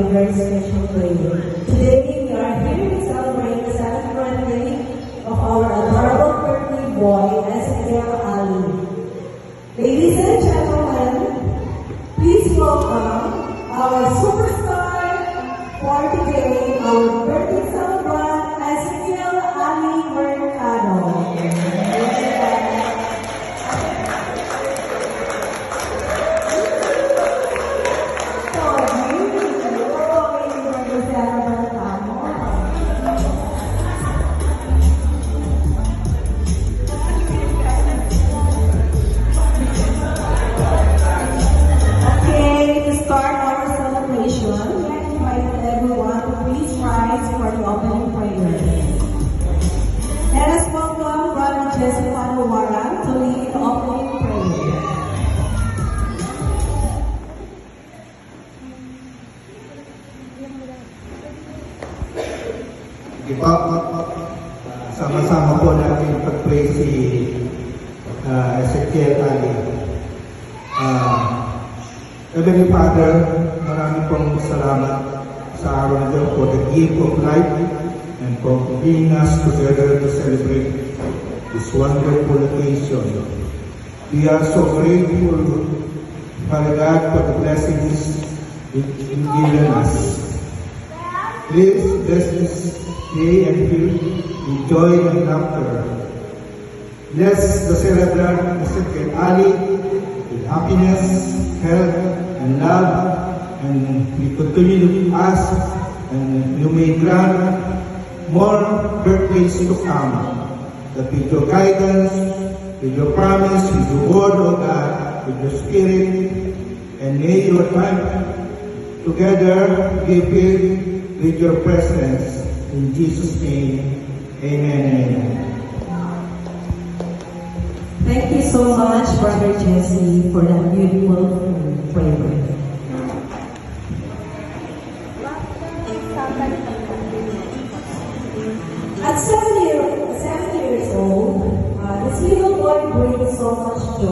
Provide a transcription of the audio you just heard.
a very special prayer. Today we are here to celebrate the 7th birthday of our adorable birthday boy, Ezekiel Ali. Ladies and gentlemen, please welcome our superstar for today, our birthday celebrant, Ezekiel Ali Mercado. For the opening prayer. Let us welcome Brother Jesse Panuwara to lead the opening prayer. Sama-sama po natin pag-pray si Ezekiel Ali. Heavenly Father, marami pong salamat sa araw na ito for the gift of life and for bringing us together to celebrate this wonderful occasion. We are so grateful, Father God, for the blessings you've given us. Please bless this day and fill with joy and laughter. Bless the celebrant, Ezekiel Ali, with happiness, health, and love. And we continue to ask, and you may grant more birthdays to come, that with your guidance, with your promise, with your word, O God, with your spirit, and may your time together be filled with your presence. In Jesus' name, amen and amen. Thank you so much, Brother Jesse, for that beautiful prayer. At 7 years old, this little boy brings so much joy.